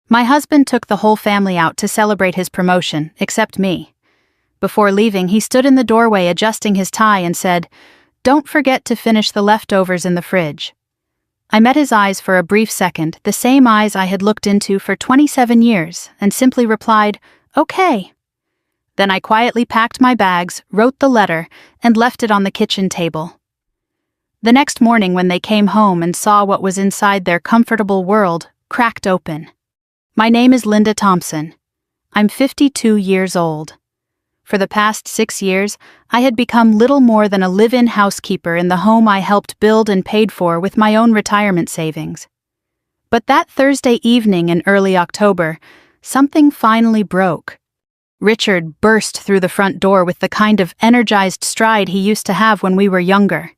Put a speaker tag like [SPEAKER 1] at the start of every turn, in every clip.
[SPEAKER 1] My husband took the whole family out to celebrate his promotion, except me. Before leaving, he stood in the doorway adjusting his tie and said, "Don't forget to finish the leftovers in the fridge." I met his eyes for a brief second, the same eyes I had looked into for 27 years, and simply replied, "Okay." Then I quietly packed my bags, wrote the letter, and left it on the kitchen table. The next morning when they came home and saw what was inside their comfortable world, cracked open. My name is Linda Thompson. I'm 52 years old. For the past 6 years, I had become little more than a live-in housekeeper in the home I helped build and paid for with my own retirement savings. But that Thursday evening in early October, something finally broke. Richard burst through the front door with the kind of energized stride he used to have when we were younger.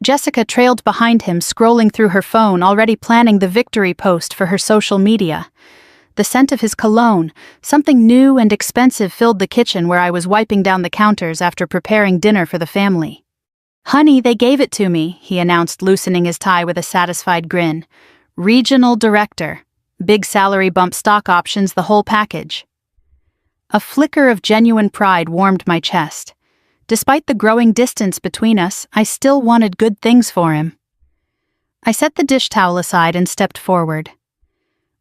[SPEAKER 1] Jessica trailed behind him, scrolling through her phone, already planning the victory post for her social media. The scent of his cologne, something new and expensive, filled the kitchen where I was wiping down the counters after preparing dinner for the family. "Honey, they gave it to me," he announced, loosening his tie with a satisfied grin. "Regional director. Big salary bump, stock options, the whole package." A flicker of genuine pride warmed my chest. Despite the growing distance between us, I still wanted good things for him. I set the dish towel aside and stepped forward.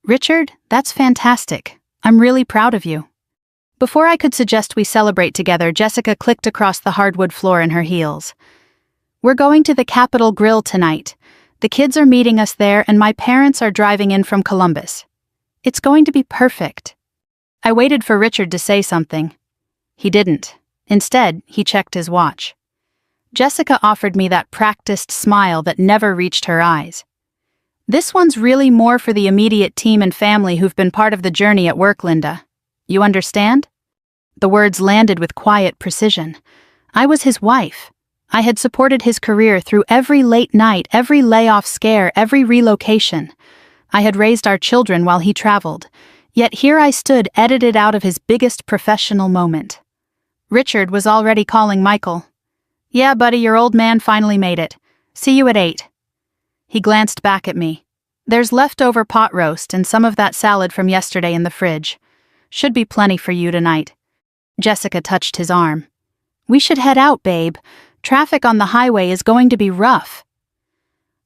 [SPEAKER 1] "Richard, that's fantastic. I'm really proud of you." Before I could suggest we celebrate together, Jessica clicked across the hardwood floor in her heels. "We're going to the Capitol Grill tonight. The kids are meeting us there and my parents are driving in from Columbus. It's going to be perfect." I waited for Richard to say something. He didn't. Instead, he checked his watch. Jessica offered me that practiced smile that never reached her eyes. "This one's really more for the immediate team and family who've been part of the journey at work, Linda. You understand?" The words landed with quiet precision. I was his wife. I had supported his career through every late night, every layoff scare, every relocation. I had raised our children while he traveled. Yet here I stood, edited out of his biggest professional moment. Richard was already calling Michael. "Yeah, buddy, your old man finally made it. See you at 8. He glanced back at me. "There's leftover pot roast and some of that salad from yesterday in the fridge. Should be plenty for you tonight." Jessica touched his arm. "We should head out, babe. Traffic on the highway is going to be rough."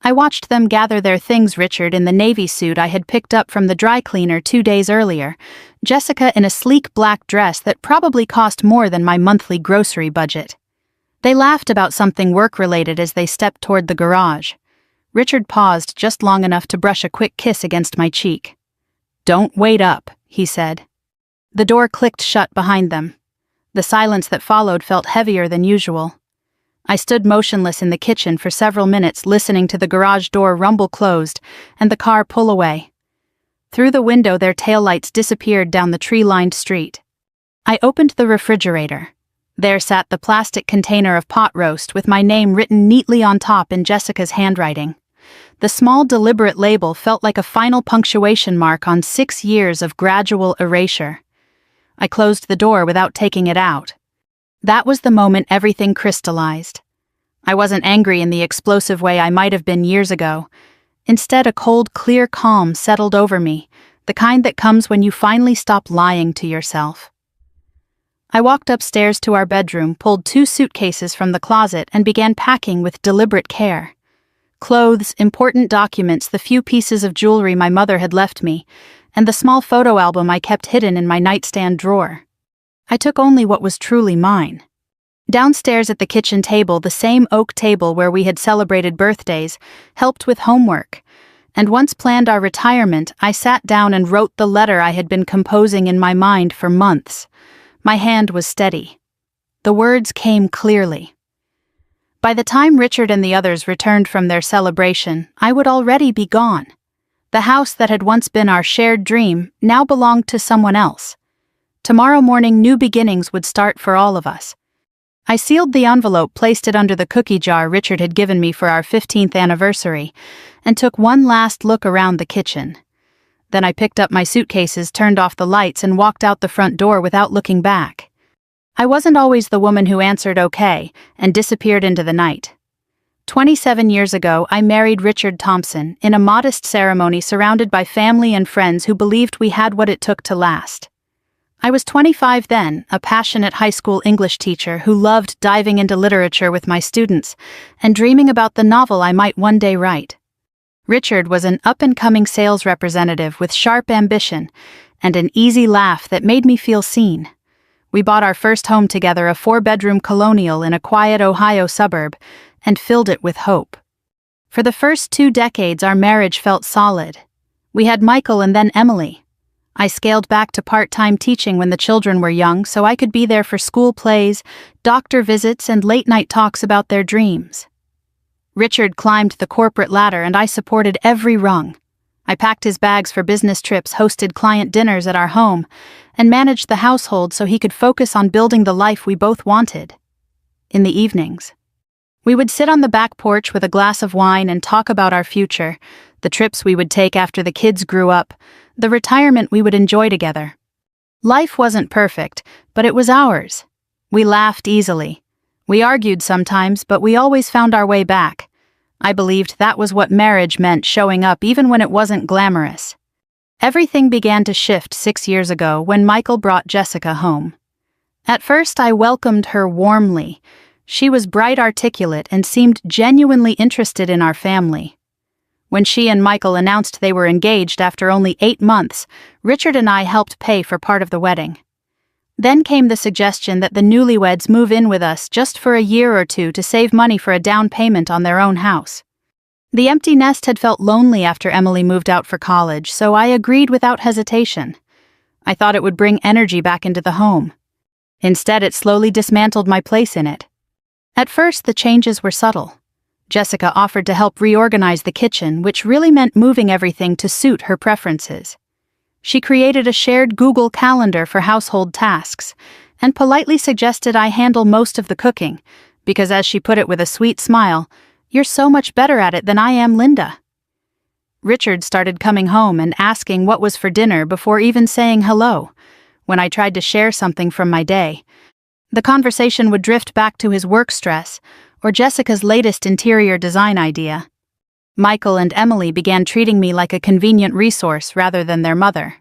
[SPEAKER 1] I watched them gather their things, Richard in the navy suit I had picked up from the dry cleaner 2 days earlier, Jessica in a sleek black dress that probably cost more than my monthly grocery budget. They laughed about something work-related as they stepped toward the garage. Richard paused just long enough to brush a quick kiss against my cheek. "Don't wait up," he said. The door clicked shut behind them. The silence that followed felt heavier than usual. I stood motionless in the kitchen for several minutes, listening to the garage door rumble closed and the car pull away. Through the window, their taillights disappeared down the tree-lined street. I opened the refrigerator. There sat the plastic container of pot roast with my name written neatly on top in Jessica's handwriting. The small, deliberate label felt like a final punctuation mark on 6 years of gradual erasure. I closed the door without taking it out. That was the moment everything crystallized. I wasn't angry in the explosive way I might have been years ago. Instead, a cold, clear calm settled over me, the kind that comes when you finally stop lying to yourself. I walked upstairs to our bedroom, pulled 2 suitcases from the closet, and began packing with deliberate care. Clothes, important documents, the few pieces of jewelry my mother had left me, and the small photo album I kept hidden in my nightstand drawer. I took only what was truly mine. Downstairs at the kitchen table, the same oak table where we had celebrated birthdays, helped with homework, and once planned our retirement, I sat down and wrote the letter I had been composing in my mind for months. My hand was steady. The words came clearly. By the time Richard and the others returned from their celebration, I would already be gone. The house that had once been our shared dream now belonged to someone else. Tomorrow morning, new beginnings would start for all of us. I sealed the envelope, placed it under the cookie jar Richard had given me for our 15th anniversary, and took one last look around the kitchen. Then I picked up my suitcases, turned off the lights, and walked out the front door without looking back. I wasn't always the woman who answered okay and disappeared into the night. 27 years ago, I married Richard Thompson in a modest ceremony surrounded by family and friends who believed we had what it took to last. I was 25 then, a passionate high school English teacher who loved diving into literature with my students and dreaming about the novel I might one day write. Richard was an up-and-coming sales representative with sharp ambition and an easy laugh that made me feel seen. We bought our first home together, a 4-bedroom colonial in a quiet Ohio suburb, and filled it with hope. For the first 2 decades, our marriage felt solid. We had Michael and then Emily. I scaled back to part-time teaching when the children were young so I could be there for school plays, doctor visits, and late-night talks about their dreams. Richard climbed the corporate ladder and I supported every rung. I packed his bags for business trips, hosted client dinners at our home, and managed the household so he could focus on building the life we both wanted. In the evenings, we would sit on the back porch with a glass of wine and talk about our future, the trips we would take after the kids grew up, the retirement we would enjoy together. Life wasn't perfect, but it was ours. We laughed easily. We argued sometimes, but we always found our way back. I believed that was what marriage meant, showing up even when it wasn't glamorous. Everything began to shift 6 years ago when Michael brought Jessica home. At first, I welcomed her warmly. She was bright, articulate, and seemed genuinely interested in our family. When she and Michael announced they were engaged after only 8 months, Richard and I helped pay for part of the wedding. Then came the suggestion that the newlyweds move in with us just for a year or two to save money for a down payment on their own house. The empty nest had felt lonely after Emily moved out for college, so I agreed without hesitation. I thought it would bring energy back into the home. Instead, it slowly dismantled my place in it. At first, the changes were subtle. Jessica offered to help reorganize the kitchen, which really meant moving everything to suit her preferences. She created a shared Google Calendar for household tasks, and politely suggested I handle most of the cooking, because as she put it with a sweet smile, "You're so much better at it than I am, Linda." Richard started coming home and asking what was for dinner before even saying hello. When I tried to share something from my day, the conversation would drift back to his work stress or Jessica's latest interior design idea. Michael and Emily began treating me like a convenient resource rather than their mother.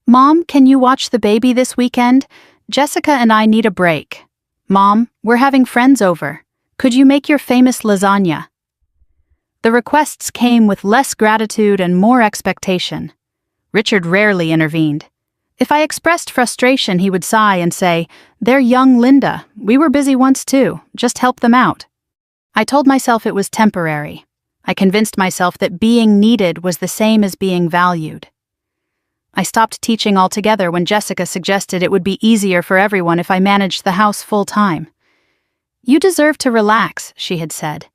[SPEAKER 1] "Mom, can you watch the baby this weekend? Jessica and I need a break." "Mom, we're having friends over. Could you make your famous lasagna?" The requests came with less gratitude and more expectation. Richard rarely intervened. If I expressed frustration, he would sigh and say, "They're young, Linda. We were busy once too. Just help them out." I told myself it was temporary. I convinced myself that being needed was the same as being valued. I stopped teaching altogether when Jessica suggested it would be easier for everyone if I managed the house full-time. "You deserve to relax," she had said.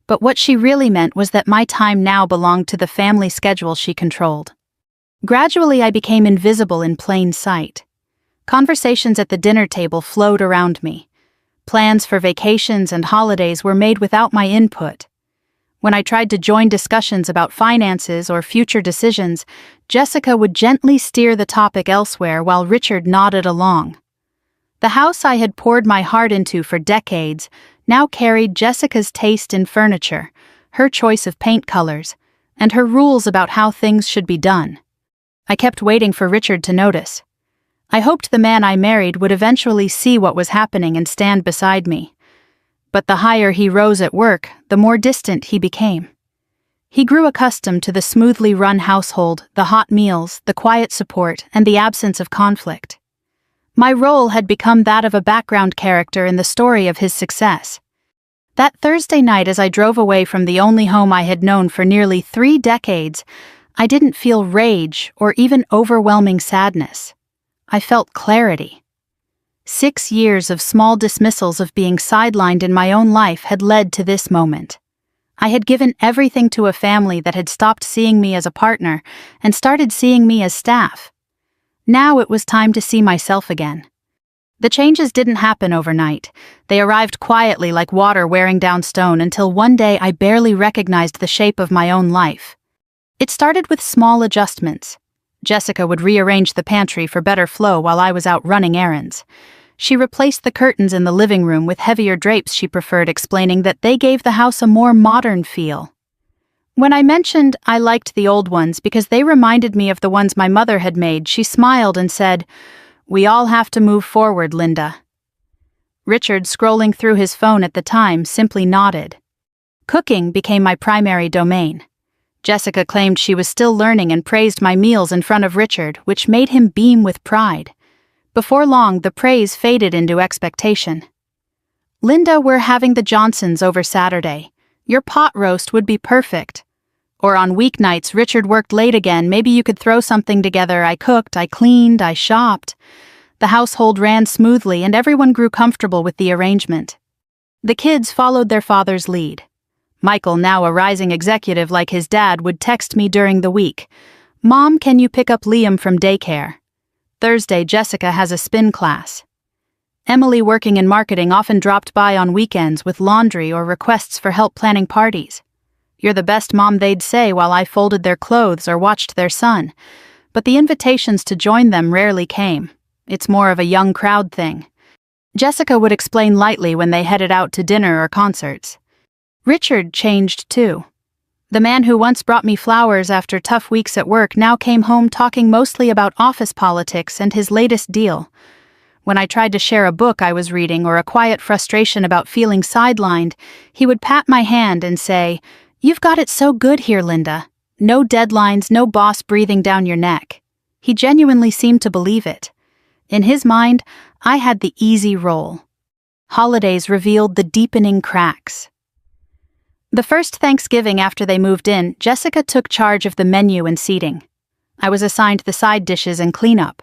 [SPEAKER 1] But what she really meant was that my time now belonged to the family schedule she controlled. Gradually, I became invisible in plain sight. Conversations at the dinner table flowed around me. Plans for vacations and holidays were made without my input. When I tried to join discussions about finances or future decisions, Jessica would gently steer the topic elsewhere while Richard nodded along. The house I had poured my heart into for decades now carried Jessica's taste in furniture, her choice of paint colors, and her rules about how things should be done. I kept waiting for Richard to notice. I hoped the man I married would eventually see what was happening and stand beside me. But the higher he rose at work, the more distant he became. He grew accustomed to the smoothly run household, the hot meals, the quiet support, and the absence of conflict. My role had become that of a background character in the story of his success. That Thursday night, as I drove away from the only home I had known for nearly 3 decades, I didn't feel rage or even overwhelming sadness. I felt clarity. 6 years of small dismissals of being sidelined in my own life had led to this moment. I had given everything to a family that had stopped seeing me as a partner and started seeing me as staff. Now it was time to see myself again. The changes didn't happen overnight. They arrived quietly like water wearing down stone until one day I barely recognized the shape of my own life. It started with small adjustments. Jessica would rearrange the pantry for better flow while I was out running errands. She replaced the curtains in the living room with heavier drapes she preferred, explaining that they gave the house a more modern feel. When I mentioned I liked the old ones because they reminded me of the ones my mother had made, she smiled and said, "We all have to move forward, Linda." Richard, scrolling through his phone at the time, simply nodded. Cooking became my primary domain. Jessica claimed she was still learning and praised my meals in front of Richard, which made him beam with pride. Before long, the praise faded into expectation. "Linda, we're having the Johnsons over Saturday. Your pot roast would be perfect." Or on weeknights, "Richard worked late again, maybe you could throw something together. I cooked, I cleaned, I shopped." The household ran smoothly and everyone grew comfortable with the arrangement. The kids followed their father's lead. Michael, now a rising executive like his dad, would text me during the week, "Mom, can you pick up Liam from daycare? Thursday, Jessica has a spin class." Emily, working in marketing, often dropped by on weekends with laundry or requests for help planning parties. "You're the best mom," they'd say while I folded their clothes or watched their son. But the invitations to join them rarely came. It's more of a young crowd thing. Jessica would explain lightly when they headed out to dinner or concerts. Richard changed too. The man who once brought me flowers after tough weeks at work now came home talking mostly about office politics and his latest deal. When I tried to share a book I was reading or a quiet frustration about feeling sidelined, he would pat my hand and say, "You've got it so good here, Linda. No deadlines, no boss breathing down your neck." He genuinely seemed to believe it. In his mind, I had the easy role. Holidays revealed the deepening cracks. The first Thanksgiving after they moved in, Jessica took charge of the menu and seating. I was assigned the side dishes and cleanup.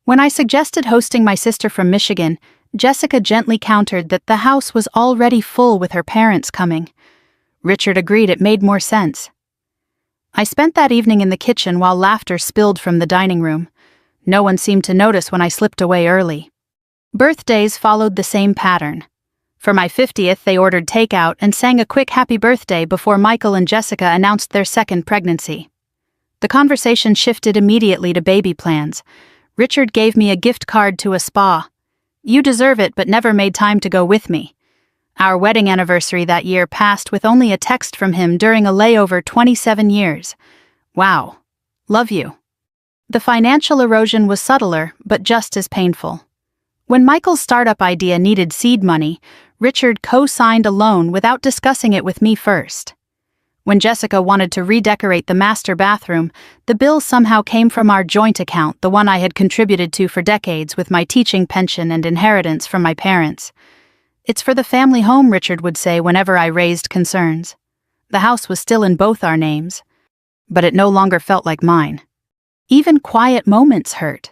[SPEAKER 1] When I suggested hosting my sister from Michigan, Jessica gently countered that the house was already full with her parents coming. Richard agreed it made more sense. I spent that evening in the kitchen while laughter spilled from the dining room. No one seemed to notice when I slipped away early. Birthdays followed the same pattern. For my 50th, they ordered takeout and sang a quick happy birthday before Michael and Jessica announced their second pregnancy. The conversation shifted immediately to baby plans. Richard gave me a gift card to a spa. "You deserve it, but never made time to go with me." Our wedding anniversary that year passed with only a text from him during a layover 27 years. "Wow. Love you." The financial erosion was subtler, but just as painful. When Michael's startup idea needed seed money, Richard co-signed a loan without discussing it with me first. When Jessica wanted to redecorate the master bathroom, the bill somehow came from our joint account, the one I had contributed to for decades with my teaching pension and inheritance from my parents. "It's for the family home," Richard would say whenever I raised concerns. The house was still in both our names, but it no longer felt like mine. Even quiet moments hurt.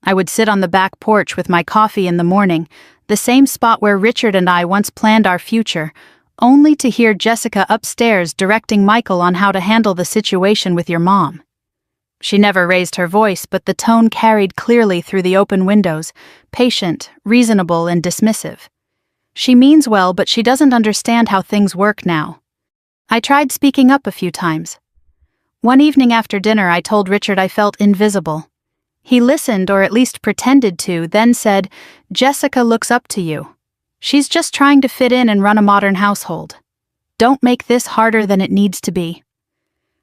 [SPEAKER 1] I would sit on the back porch with my coffee in the morning, the same spot where Richard and I once planned our future, only to hear Jessica upstairs directing Michael on how to handle the situation with your mom. She never raised her voice, but the tone carried clearly through the open windows, patient, reasonable, and dismissive. "She means well, but she doesn't understand how things work now." I tried speaking up a few times. One evening after dinner, I told Richard I felt invisible. He listened, or at least pretended to, then said, "Jessica looks up to you. She's just trying to fit in and run a modern household. Don't make this harder than it needs to be."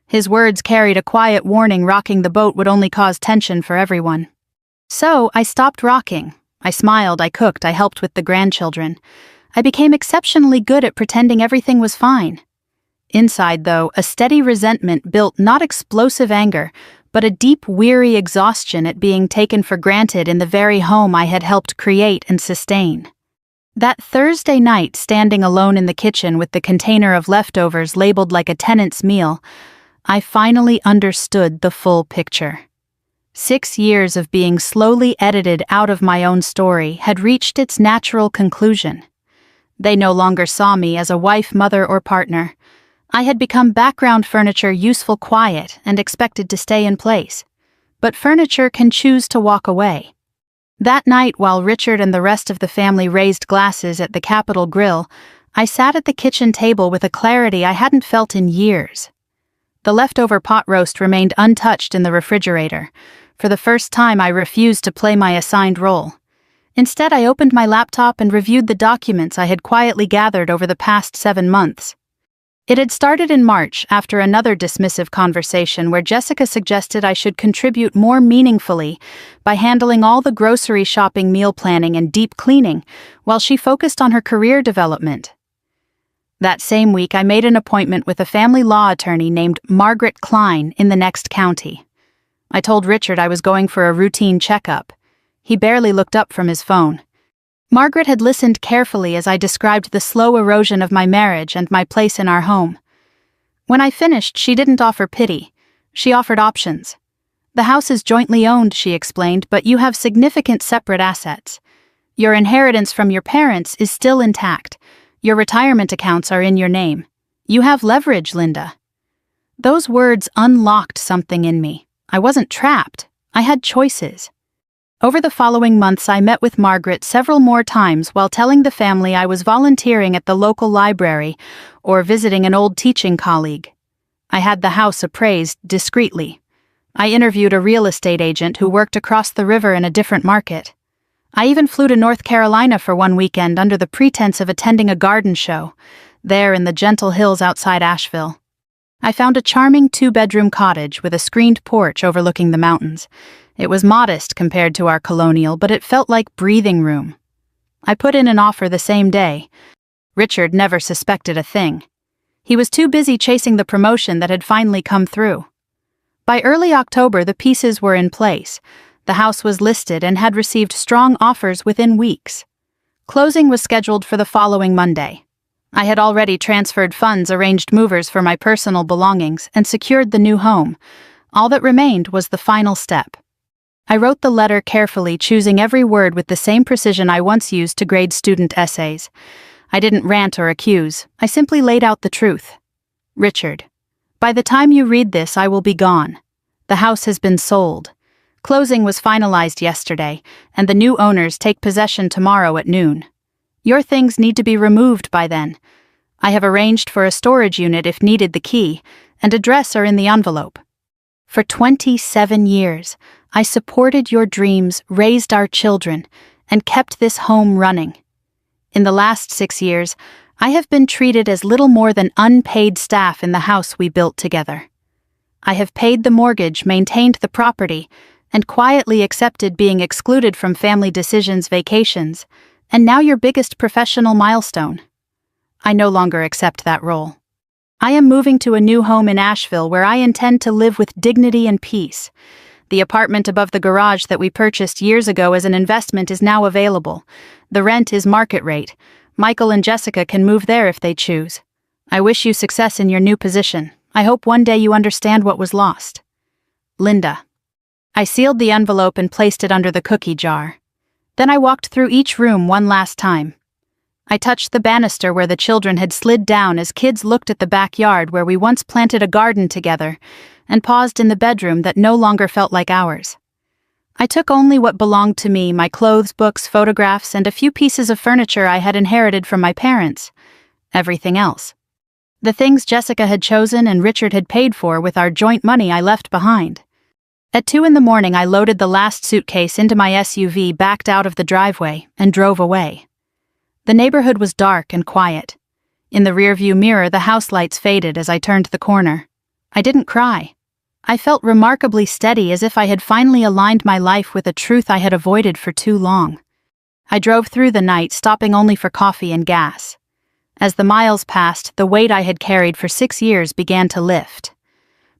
[SPEAKER 1] His words carried a quiet warning. Rocking the boat would only cause tension for everyone. So I stopped rocking. I smiled, I cooked, I helped with the grandchildren. I became exceptionally good at pretending everything was fine. Inside, though, a steady resentment built, not explosive anger, but a deep, weary exhaustion at being taken for granted in the very home I had helped create and sustain. That Thursday night, standing alone in the kitchen with the container of leftovers labeled like a tenant's meal, I finally understood the full picture. 6 years of being slowly edited out of my own story had reached its natural conclusion. They no longer saw me as a wife, mother, or partner. I had become background furniture, useful, quiet, and expected to stay in place. But furniture can choose to walk away. That night, while Richard and the rest of the family raised glasses at the Capitol Grill, I sat at the kitchen table with a clarity I hadn't felt in years. The leftover pot roast remained untouched in the refrigerator. For the first time, I refused to play my assigned role. Instead, I opened my laptop and reviewed the documents I had quietly gathered over the past 7 months. It had started in March after another dismissive conversation where Jessica suggested I should contribute more meaningfully by handling all the grocery shopping, meal planning, and deep cleaning, while she focused on her career development. That same week, I made an appointment with a family law attorney named Margaret Klein in the next county. I told Richard I was going for a routine checkup. He barely looked up from his phone. Margaret had listened carefully as I described the slow erosion of my marriage and my place in our home. When I finished, she didn't offer pity. She offered options. The house is jointly owned, she explained, but you have significant separate assets. Your inheritance from your parents is still intact. Your retirement accounts are in your name. You have leverage, Linda. Those words unlocked something in me. I wasn't trapped. I had choices. Over the following months, I met with Margaret several more times while telling the family I was volunteering at the local library or visiting an old teaching colleague. I had the house appraised discreetly. I interviewed a real estate agent who worked across the river in a different market. I even flew to North Carolina for one weekend under the pretense of attending a garden show, there in the gentle hills outside Asheville. I found a charming 2-bedroom cottage with a screened porch overlooking the mountains. It was modest compared to our colonial, but it felt like breathing room. I put in an offer the same day. Richard never suspected a thing. He was too busy chasing the promotion that had finally come through. By early October, the pieces were in place. The house was listed and had received strong offers within weeks. Closing was scheduled for the following Monday. I had already transferred funds, arranged movers for my personal belongings, and secured the new home. All that remained was the final step. I wrote the letter carefully, choosing every word with the same precision I once used to grade student essays. I didn't rant or accuse. I simply laid out the truth. Richard, by the time you read this, I will be gone. The house has been sold. Closing was finalized yesterday, and the new owners take possession tomorrow at noon. Your things need to be removed by then. I have arranged for a storage unit if needed, the key and address are in the envelope. For 27 years, I supported your dreams, raised our children, and kept this home running. In the last 6 years, I have been treated as little more than unpaid staff in the house we built together. I have paid the mortgage, maintained the property, and quietly accepted being excluded from family decisions, vacations, and now your biggest professional milestone. I no longer accept that role. I am moving to a new home in Asheville where I intend to live with dignity and peace. The apartment above the garage that we purchased years ago as an investment is now available. The rent is market rate. Michael and Jessica can move there if they choose. I wish you success in your new position. I hope one day you understand what was lost. Linda. I sealed the envelope and placed it under the cookie jar. Then I walked through each room one last time. I touched the banister where the children had slid down as kids looked at the backyard where we once planted a garden together, and paused in the bedroom that no longer felt like ours. I took only what belonged to me, my clothes, books, photographs, and a few pieces of furniture I had inherited from my parents. Everything else. The things Jessica had chosen and Richard had paid for with our joint money I left behind. At 2 in the morning, I loaded the last suitcase into my SUV, backed out of the driveway, and drove away. The neighborhood was dark and quiet. In the rearview mirror, the house lights faded as I turned the corner. I didn't cry. I felt remarkably steady, as if I had finally aligned my life with a truth I had avoided for too long. I drove through the night, stopping only for coffee and gas. As the miles passed, the weight I had carried for 6 years began to lift.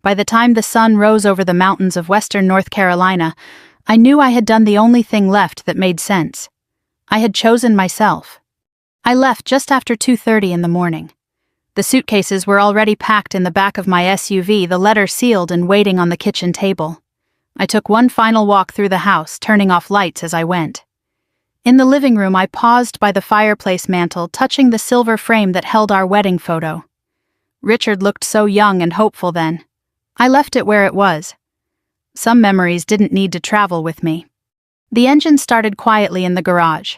[SPEAKER 1] By the time the sun rose over the mountains of western North Carolina, I knew I had done the only thing left that made sense. I had chosen myself. I left just after 2:30 in the morning. The suitcases were already packed in the back of my SUV, the letter sealed and waiting on the kitchen table. I took one final walk through the house, turning off lights as I went. In the living room, I paused by the fireplace mantel, touching the silver frame that held our wedding photo. Richard looked so young and hopeful then. I left it where it was. Some memories didn't need to travel with me. The engine started quietly in the garage.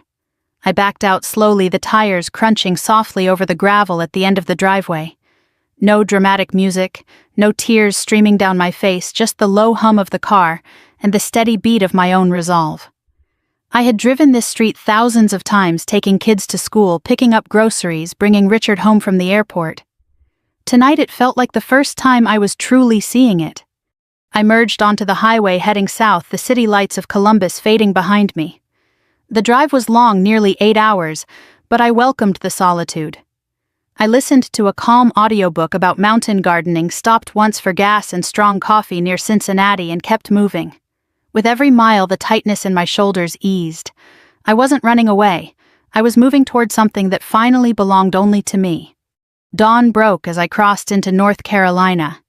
[SPEAKER 1] I backed out slowly, the tires crunching softly over the gravel at the end of the driveway. No dramatic music, no tears streaming down my face, just the low hum of the car and the steady beat of my own resolve. I had driven this street thousands of times, taking kids to school, picking up groceries, bringing Richard home from the airport. Tonight it felt like the first time I was truly seeing it. I merged onto the highway heading south, the city lights of Columbus fading behind me. The drive was long, nearly 8 hours, but I welcomed the solitude. I listened to a calm audiobook about mountain gardening, stopped once for gas and strong coffee near Cincinnati, and kept moving. With every mile, the tightness in my shoulders eased. I wasn't running away. I was moving toward something that finally belonged only to me. Dawn broke as I crossed into North Carolina.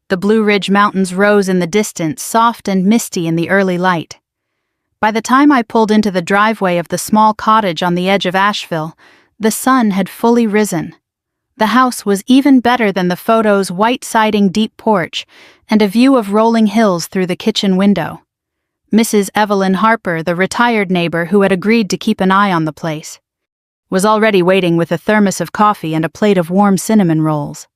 [SPEAKER 1] The Blue Ridge Mountains rose in the distance, soft and misty in the early light. By the time I pulled into the driveway of the small cottage on the edge of Asheville, the sun had fully risen. The house was even better than the photos: white siding, deep porch, and a view of rolling hills through the kitchen window. Mrs. Evelyn Harper, the retired neighbor who had agreed to keep an eye on the place, was already waiting with a thermos of coffee and a plate of warm cinnamon rolls.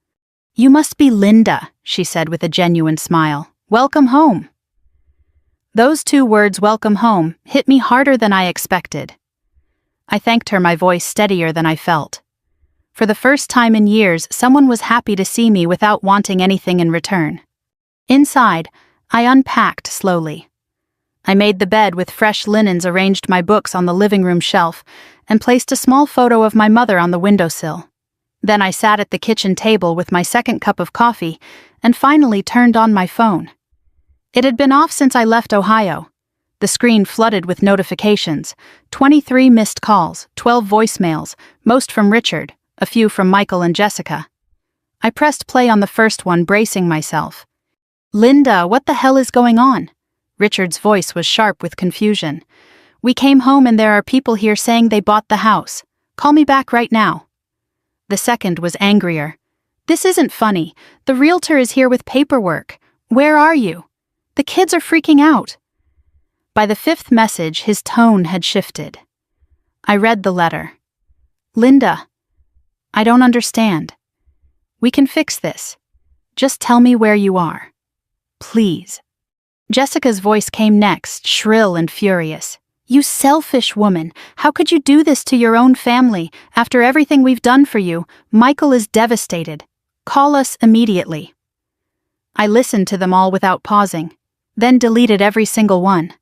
[SPEAKER 1] "You must be Linda," she said with a genuine smile. "Welcome home." Those 2 words, welcome home, hit me harder than I expected. I thanked her, my voice steadier than I felt. For the first time in years, someone was happy to see me without wanting anything in return. Inside, I unpacked slowly. I made the bed with fresh linens, arranged my books on the living room shelf, and placed a small photo of my mother on the windowsill. Then I sat at the kitchen table with my second cup of coffee and finally turned on my phone. It had been off since I left Ohio. The screen flooded with notifications: 23 missed calls, 12 voicemails, most from Richard, a few from Michael and Jessica. I pressed play on the first one, bracing myself. "Linda, what the hell is going on?" Richard's voice was sharp with confusion. "We came home and there are people here saying they bought the house. Call me back right now." The second was angrier. "This isn't funny. The realtor is here with paperwork. Where are you? The kids are freaking out." By the 5th message, his tone had shifted. I read the letter. "Linda, I don't understand. We can fix this. Just tell me where you are. Please." Jessica's voice came next, shrill and furious. "You selfish woman! How could you do this to your own family? After everything we've done for you, Michael is devastated. Call us immediately." I listened to them all without pausing, then deleted every single one.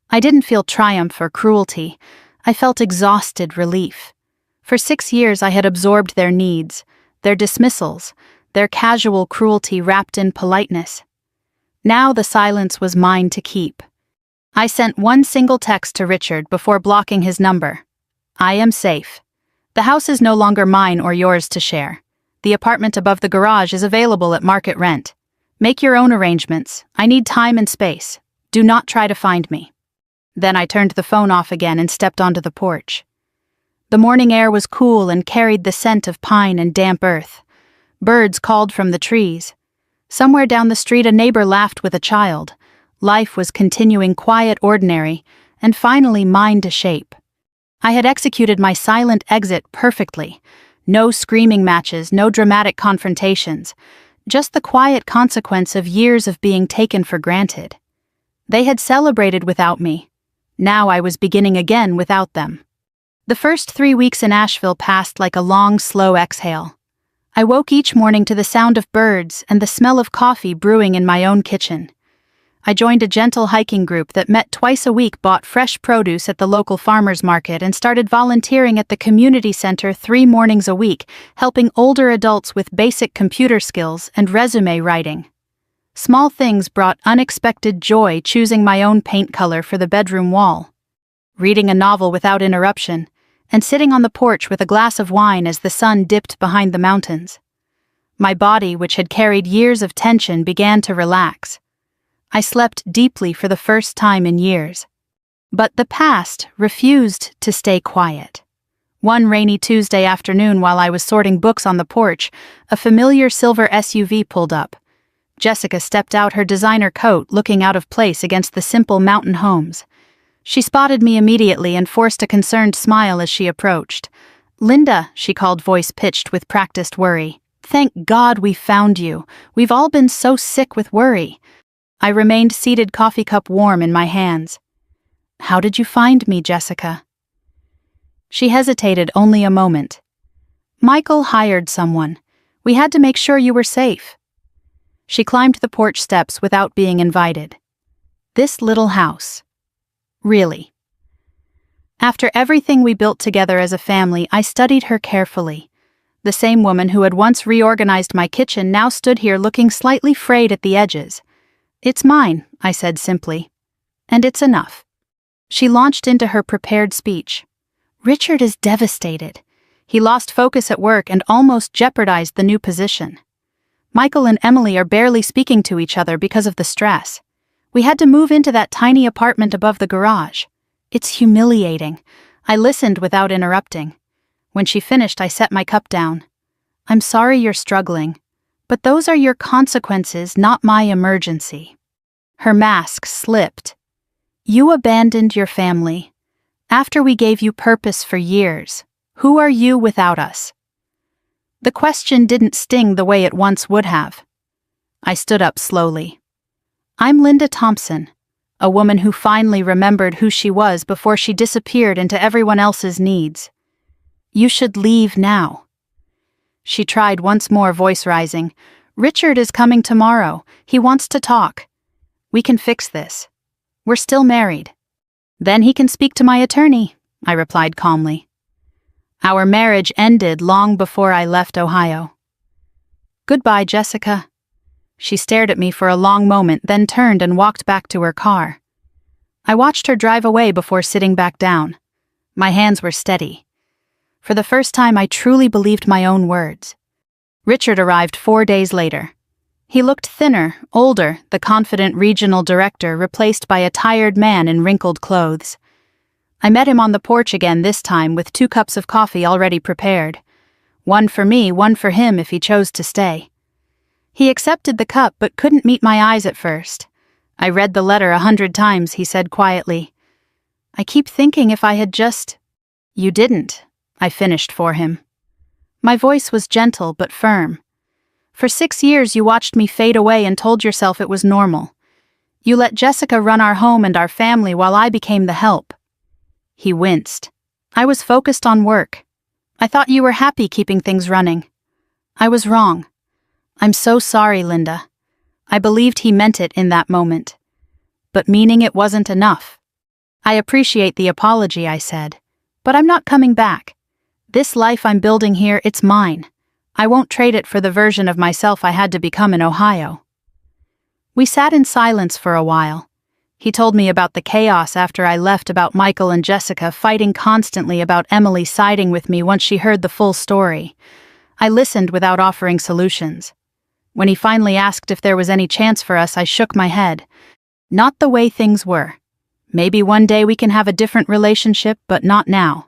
[SPEAKER 1] I didn't feel triumph or cruelty. I felt exhausted relief. For 6 years I had absorbed their needs, their dismissals, their casual cruelty wrapped in politeness. Now the silence was mine to keep. I sent one single text to Richard before blocking his number. "I am safe. The house is no longer mine or yours to share. The apartment above the garage is available at market rent. Make your own arrangements. I need time and space. Do not try to find me." Then I turned the phone off again and stepped onto the porch. The morning air was cool and carried the scent of pine and damp earth. Birds called from the trees. Somewhere down the street a neighbor laughed with a child. Life was continuing quiet, ordinary, and finally mine to shape. I had executed my silent exit perfectly. No screaming matches, no dramatic confrontations. Just the quiet consequence of years of being taken for granted. They had celebrated without me. Now I was beginning again without them. The first 3 weeks in Asheville passed like a long, slow exhale. I woke each morning to the sound of birds and the smell of coffee brewing in my own kitchen. I joined a gentle hiking group that met twice a week, bought fresh produce at the local farmers market, and started volunteering at the community center 3 mornings a week, helping older adults with basic computer skills and resume writing. Small things brought unexpected joy, choosing my own paint color for the bedroom wall, reading a novel without interruption, and sitting on the porch with a glass of wine as the sun dipped behind the mountains. My body, which had carried years of tension, began to relax. I slept deeply for the first time in years. But the past refused to stay quiet. One rainy Tuesday afternoon, while I was sorting books on the porch, a familiar silver SUV pulled up. Jessica stepped out, her designer coat looking out of place against the simple mountain homes. She spotted me immediately and forced a concerned smile as she approached. "Linda," she called, voice pitched with practiced worry. "Thank God we found you. We've all been so sick with worry." I remained seated, coffee cup warm in my hands. How did you find me, Jessica? She hesitated only a moment. Michael hired someone. We had to make sure you were safe. She climbed the porch steps without being invited. This little house. Really. After everything we built together as a family, I studied her carefully. The same woman who had once reorganized my kitchen now stood here looking slightly frayed at the edges. It's mine, I said simply. And it's enough. She launched into her prepared speech. Richard is devastated. He lost focus at work and almost jeopardized the new position. Michael and Emily are barely speaking to each other because of the stress. We had to move into that tiny apartment above the garage. It's humiliating. I listened without interrupting. When she finished, I set my cup down. I'm sorry you're struggling, but those are your consequences, not my emergency. Her mask slipped. You abandoned your family. After we gave you purpose for years, who are you without us? The question didn't sting the way it once would have. I stood up slowly. I'm Linda Thompson, a woman who finally remembered who she was before she disappeared into everyone else's needs. You should leave now. She tried once more, voice rising. Richard is coming tomorrow. He wants to talk. We can fix this. We're still married. Then he can speak to my attorney, I replied calmly. Our marriage ended long before I left Ohio. Goodbye, Jessica. She stared at me for a long moment, then turned and walked back to her car. I watched her drive away before sitting back down. My hands were steady. For the first time, I truly believed my own words. Richard arrived 4 days later. He looked thinner, older, the confident regional director replaced by a tired man in wrinkled clothes. I met him on the porch again, this time with 2 cups of coffee already prepared. One for me, one for him if he chose to stay. He accepted the cup but couldn't meet my eyes at first. I read the letter 100 times, he said quietly. I keep thinking if I had just... You didn't, I finished for him. My voice was gentle but firm. For 6 years you watched me fade away and told yourself it was normal. You let Jessica run our home and our family while I became the help. He winced. I was focused on work. I thought you were happy keeping things running. I was wrong. I'm so sorry, Linda. I believed he meant it in that moment. But meaning it wasn't enough. I appreciate the apology, I said. But I'm not coming back. This life I'm building here, it's mine. I won't trade it for the version of myself I had to become in Ohio. We sat in silence for a while. He told me about the chaos after I left, about Michael and Jessica fighting constantly, about Emily siding with me once she heard the full story. I listened without offering solutions. When he finally asked if there was any chance for us, I shook my head. Not the way things were. Maybe one day we can have a different relationship, but not now.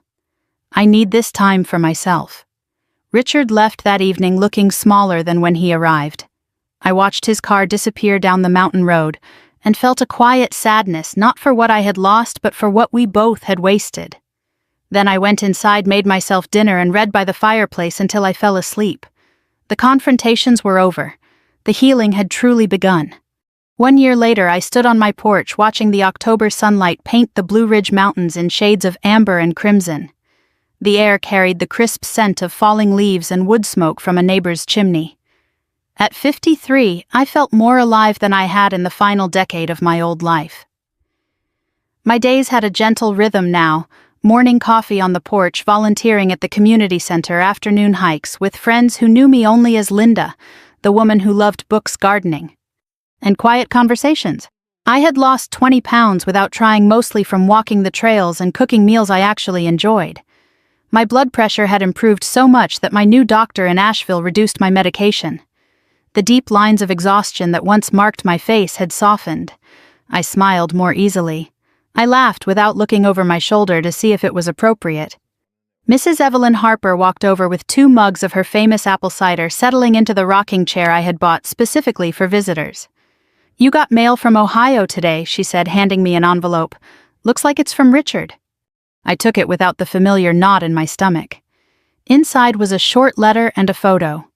[SPEAKER 1] I need this time for myself. Richard left that evening looking smaller than when he arrived. I watched his car disappear down the mountain road and felt a quiet sadness, not for what I had lost, but for what we both had wasted. Then I went inside, made myself dinner, and read by the fireplace until I fell asleep. The confrontations were over. The healing had truly begun. 1 year later, I stood on my porch watching the October sunlight paint the Blue Ridge Mountains in shades of amber and crimson. The air carried the crisp scent of falling leaves and wood smoke from a neighbor's chimney. At 53, I felt more alive than I had in the final decade of my old life. My days had a gentle rhythm now, morning coffee on the porch, volunteering at the community center, afternoon hikes with friends who knew me only as Linda, the woman who loved books, gardening, and quiet conversations. I had lost 20 pounds without trying, mostly from walking the trails and cooking meals I actually enjoyed. My blood pressure had improved so much that my new doctor in Asheville reduced my medication. The deep lines of exhaustion that once marked my face had softened. I smiled more easily. I laughed without looking over my shoulder to see if it was appropriate. Mrs. Evelyn Harper walked over with 2 mugs of her famous apple cider, settling into the rocking chair I had bought specifically for visitors. You got mail from Ohio today, she said, handing me an envelope. Looks like it's from Richard. I took it without the familiar knot in my stomach. Inside was a short letter and a photo.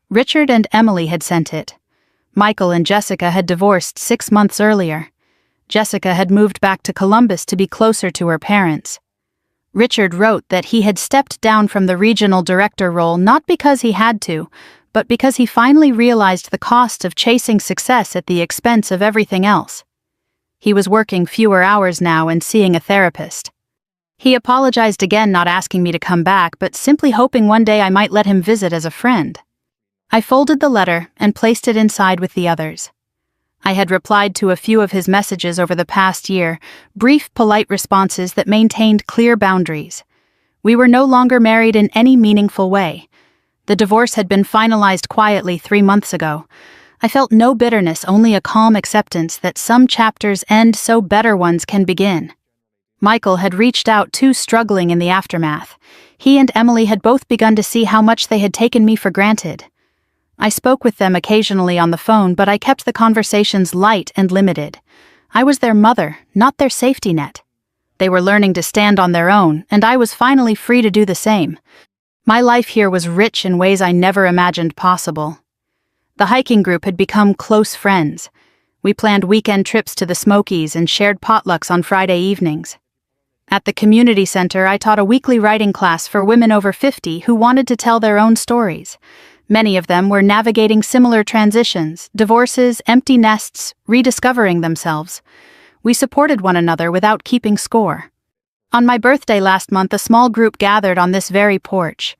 [SPEAKER 1] Richard and Emily had sent it. Michael and Jessica had divorced 6 months earlier. Jessica had moved back to Columbus to be closer to her parents. Richard wrote that he had stepped down from the regional director role not because he had to, but because he finally realized the cost of chasing success at the expense of everything else. He was working fewer hours now and seeing a therapist. He apologized again, not asking me to come back, but simply hoping one day I might let him visit as a friend. I folded the letter and placed it inside with the others. I had replied to a few of his messages over the past year, brief, polite responses that maintained clear boundaries. We were no longer married in any meaningful way. The divorce had been finalized quietly 3 months ago. I felt no bitterness, only a calm acceptance that some chapters end so better ones can begin. Michael had reached out too, struggling in the aftermath. He and Emily had both begun to see how much they had taken me for granted. I spoke with them occasionally on the phone, but I kept the conversations light and limited. I was their mother, not their safety net. They were learning to stand on their own, and I was finally free to do the same. My life here was rich in ways I never imagined possible. The hiking group had become close friends. We planned weekend trips to the Smokies and shared potlucks on Friday evenings. At the community center, I taught a weekly writing class for women over 50 who wanted to tell their own stories. Many of them were navigating similar transitions, divorces, empty nests, rediscovering themselves. We supported one another without keeping score. On my birthday last month, a small group gathered on this very porch.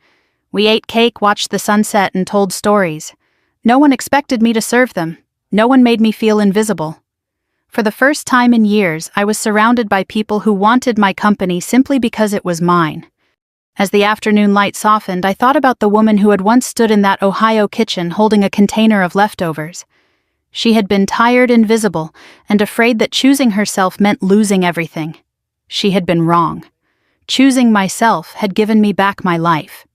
[SPEAKER 1] We ate cake, watched the sunset, and told stories. No one expected me to serve them. No one made me feel invisible. For the first time in years, I was surrounded by people who wanted my company simply because it was mine. As the afternoon light softened, I thought about the woman who had once stood in that Ohio kitchen holding a container of leftovers. She had been tired and visible, and afraid that choosing herself meant losing everything. She had been wrong. Choosing myself had given me back my life.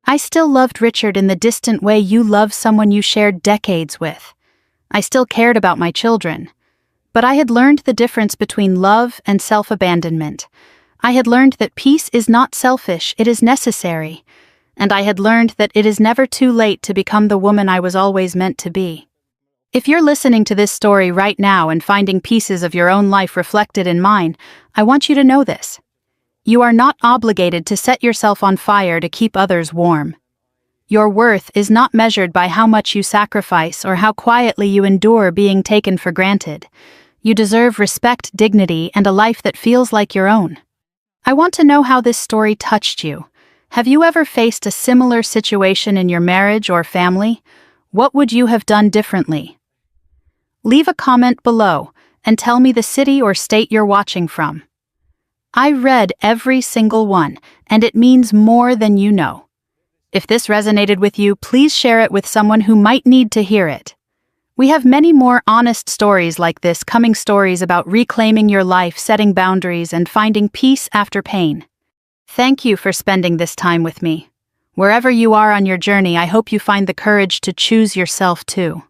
[SPEAKER 1] I still loved Richard in the distant way you love someone you shared decades with. I still cared about my children. But I had learned the difference between love and self-abandonment. I had learned that peace is not selfish, it is necessary. And I had learned that it is never too late to become the woman I was always meant to be. If you're listening to this story right now and finding pieces of your own life reflected in mine, I want you to know this. You are not obligated to set yourself on fire to keep others warm. Your worth is not measured by how much you sacrifice or how quietly you endure being taken for granted. You deserve respect, dignity, and a life that feels like your own. I want to know how this story touched you. Have you ever faced a similar situation in your marriage or family? What would you have done differently? Leave a comment below and tell me the city or state you're watching from. I read every single one, and it means more than you know. If this resonated with you, please share it with someone who might need to hear it. We have many more honest stories like this coming, stories about reclaiming your life, setting boundaries, and finding peace after pain. Thank you for spending this time with me. Wherever you are on your journey, I hope you find the courage to choose yourself too.